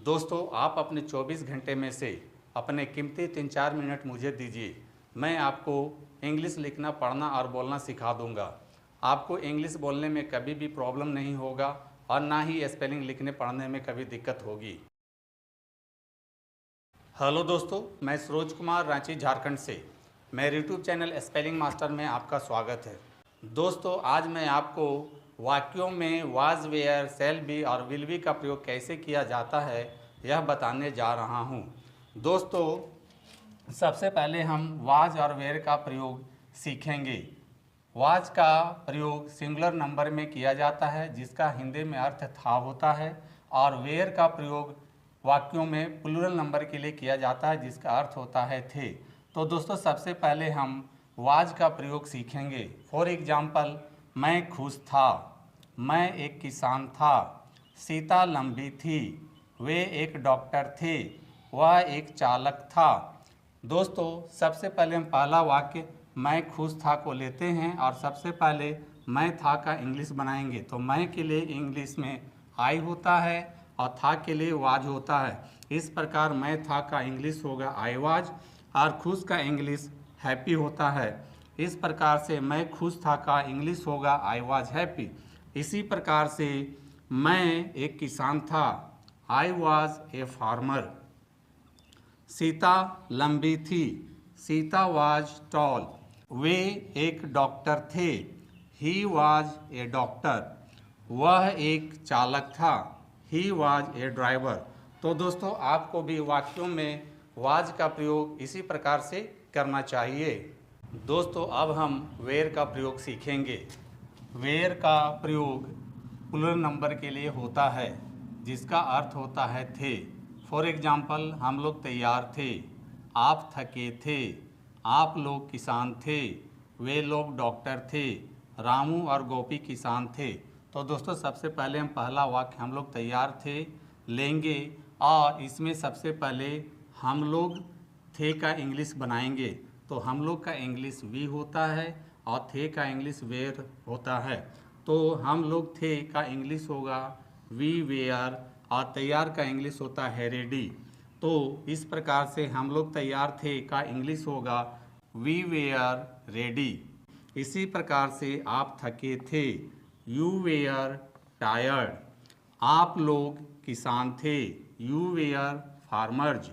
दोस्तों, आप अपने 24 घंटे में से अपने कीमती 3-4 मिनट मुझे दीजिए। मैं आपको इंग्लिश लिखना, पढ़ना और बोलना सिखा दूंगा। आपको इंग्लिश बोलने में कभी भी प्रॉब्लम नहीं होगा और ना ही स्पेलिंग लिखने पढ़ने में कभी दिक्कत होगी। हेलो दोस्तों, मैं सरोज कुमार, रांची, झारखंड से। मेरे यूट्यूब चैनल स्पेलिंग मास्टर में आपका स्वागत है। दोस्तों, आज मैं आपको वाक्यों में वाज, वेयर, शैल बी और विल बी का प्रयोग कैसे किया जाता है यह बताने जा रहा हूँ। दोस्तों, सबसे पहले हम वाज और वेयर का प्रयोग सीखेंगे। वाज का प्रयोग सिंगुलर नंबर में किया जाता है जिसका हिंदी में अर्थ था होता है, और वेयर का प्रयोग वाक्यों में प्लूरल नंबर के लिए किया जाता है जिसका अर्थ होता है थे। तो दोस्तों, सबसे पहले हम वाज का प्रयोग सीखेंगे। फॉर एग्जाम्पल, मैं खुश था, मैं एक किसान था, सीता लंबी थी, वे एक डॉक्टर थे, वह एक चालक था। दोस्तों, सबसे पहले हम पहला वाक्य मैं खुश था को लेते हैं और सबसे पहले मैं था का इंग्लिश बनाएंगे। तो मैं के लिए इंग्लिश में आई होता है और था के लिए वाज होता है। इस प्रकार मैं था का इंग्लिश होगा आई वाज और खुश का इंग्लिश हैप्पी होता है। इस प्रकार से मैं खुश था का इंग्लिश होगा आई वाज हैप्पी। इसी प्रकार से मैं एक किसान था, I was a farmer. Sita लंबी थी, सीता वाज टॉल। वे एक डॉक्टर थे, ही वाज ए डॉक्टर। वह एक चालक था, ही वाज ए ड्राइवर। तो दोस्तों, आपको भी वाक्यों में वाज का प्रयोग इसी प्रकार से करना चाहिए। दोस्तों, अब हम वेयर का प्रयोग सीखेंगे। वेयर का प्रयोग प्लूरल नंबर के लिए होता है जिसका अर्थ होता है थे। फॉर एग्जाम्पल, हम लोग तैयार थे, आप थके थे, आप लोग किसान थे, वे लोग डॉक्टर थे, रामू और गोपी किसान थे। तो दोस्तों, सबसे पहले हम पहला वाक्य हम लोग तैयार थे लेंगे और इसमें सबसे पहले हम लोग थे का इंग्लिश बनाएंगे। तो हम लोग का इंग्लिश वी होता है और थे का इंग्लिश वेयर होता है। तो हम लोग थे का इंग्लिश होगा वी वेयर और तैयार का इंग्लिश होता है रेडी। तो इस प्रकार से हम लोग तैयार थे का इंग्लिश होगा वी वेयर रेडी। इसी प्रकार से आप थके थे, यू वेयर टायर्ड। आप लोग किसान थे, यू वेयर फार्मर्स।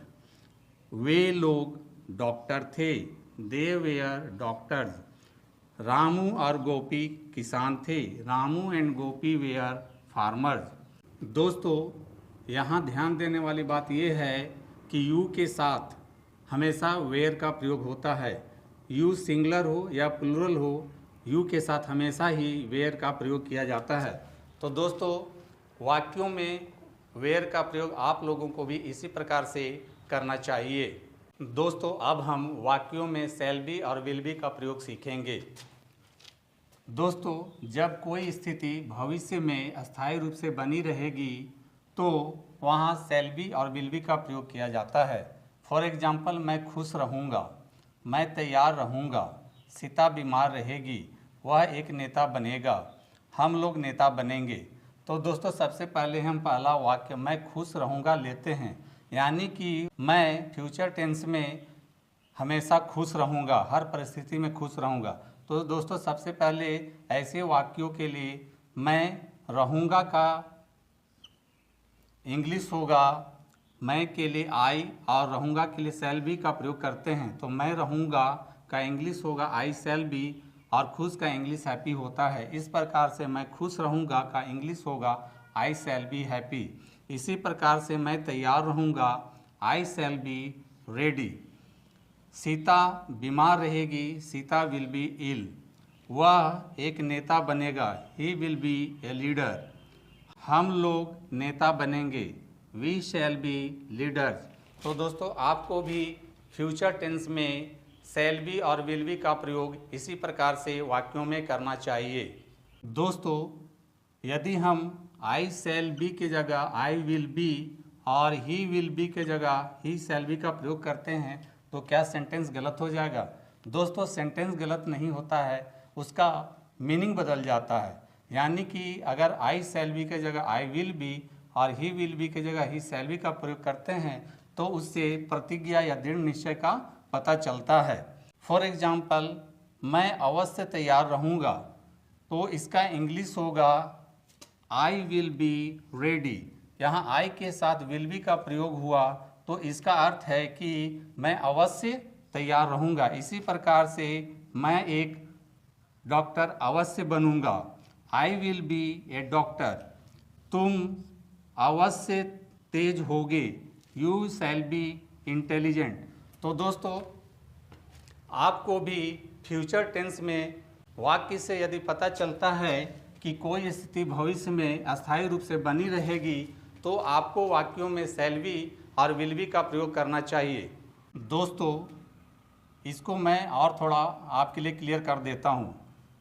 वे लोग डॉक्टर थे, दे वेयर डॉक्टर्स। रामू और गोपी किसान थे, Ramu and Gopi were farmers. दोस्तों, यहाँ ध्यान देने वाली बात यह है कि यू के साथ हमेशा वेयर का प्रयोग होता है। यू सिंगुलर हो या प्लूरल हो, यू के साथ हमेशा ही वेयर का प्रयोग किया जाता है। तो दोस्तों, वाक्यों में वेयर का प्रयोग आप लोगों को भी इसी प्रकार से करना चाहिए। दोस्तों, अब हम वाक्यों में शैल बी और विल बी का प्रयोग सीखेंगे। दोस्तों, जब कोई स्थिति भविष्य में अस्थायी रूप से बनी रहेगी तो वहाँ शैल बी और विल बी का प्रयोग किया जाता है। फॉर एग्जाम्पल, मैं खुश रहूँगा, मैं तैयार रहूँगा, सीता बीमार रहेगी, वह एक नेता बनेगा, हम लोग नेता बनेंगे। तो दोस्तों, सबसे पहले हम पहला वाक्य मैं खुश रहूँगा लेते हैं, यानी कि मैं फ्यूचर टेंस में हमेशा खुश रहूँगा, हर परिस्थिति में खुश रहूँगा। तो दोस्तों, सबसे पहले ऐसे वाक्यों के लिए मैं रहूँगा का इंग्लिश होगा मैं के लिए आई और रहूँगा के लिए शैल बी का प्रयोग करते हैं। तो मैं रहूँगा का इंग्लिश होगा आई शैल बी और खुश का इंग्लिश हैप्पी होता है। इस प्रकार से मैं खुश रहूँगा का इंग्लिश होगा आई शैल बी हैप्पी। इसी प्रकार से मैं तैयार रहूँगा आई शैल बी रेडी। सीता बीमार रहेगी, सीता विल बी इल। वह एक नेता बनेगा, he will be a leader. हम लोग नेता बनेंगे, वी शैल बी लीडर्स। तो दोस्तों, आपको भी फ्यूचर टेंस में शैल बी और विल बी का प्रयोग इसी प्रकार से वाक्यों में करना चाहिए। दोस्तों, यदि हम आई शैल बी के जगह आई विल बी और ही विल बी के जगह ही शैल बी का प्रयोग करते हैं तो क्या सेंटेंस गलत हो जाएगा? दोस्तों, सेंटेंस गलत नहीं होता है, उसका मीनिंग बदल जाता है। यानी कि अगर आई शैल बी के जगह आई विल बी और ही विल बी की जगह ही शैल बी का प्रयोग करते हैं तो उससे प्रतिज्ञा या दृढ़ निश्चय का पता चलता है। फॉर एग्जाम्पल, मैं अवश्य तैयार रहूँगा, तो इसका इंग्लिश होगा आई विल बी रेडी। यहाँ आई के साथ विल बी का प्रयोग हुआ तो इसका अर्थ है कि मैं अवश्य तैयार रहूँगा। इसी प्रकार से मैं एक डॉक्टर अवश्य बनूँगा, I will be a doctor. तुम अवश्य तेज होगे, यू शैल बी इंटेलिजेंट। तो दोस्तों, आपको भी फ्यूचर टेंस में वाक्य से यदि पता चलता है कि कोई स्थिति भविष्य में अस्थायी रूप से बनी रहेगी तो आपको वाक्यों में शैल बी और विल बी का प्रयोग करना चाहिए। दोस्तों, इसको मैं और थोड़ा आपके लिए क्लियर कर देता हूँ।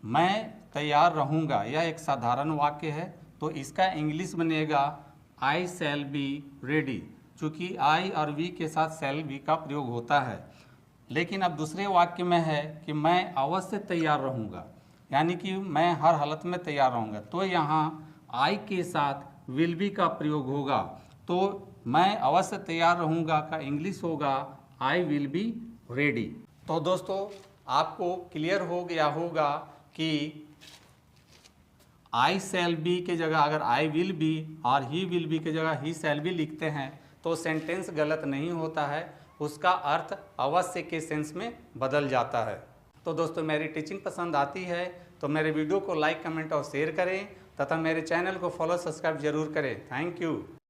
मैं तैयार रहूँगा, यह एक साधारण वाक्य है, तो इसका इंग्लिश बनेगा आई शैल बी रेडी, चूँकि आई और वी के साथ शैल बी का प्रयोग होता है। लेकिन अब दूसरे वाक्य में है कि मैं अवश्य तैयार रहूँगा, यानी कि मैं हर हालत में तैयार रहूँगा, तो यहाँ आई के साथ विल बी का प्रयोग होगा। तो मैं अवश्य तैयार रहूँगा का इंग्लिश होगा आई विल बी रेडी। तो दोस्तों, आपको क्लियर हो गया होगा कि आई शैल बी के जगह अगर आई विल बी और ही विल बी के जगह ही शैल बी लिखते हैं तो सेंटेंस गलत नहीं होता है, उसका अर्थ अवश्य के सेंस में बदल जाता है। तो दोस्तों, मेरी टीचिंग पसंद आती है तो मेरे वीडियो को लाइक, कमेंट और शेयर करें तथा मेरे चैनल को फॉलो, सब्सक्राइब जरूर करें। Thank you.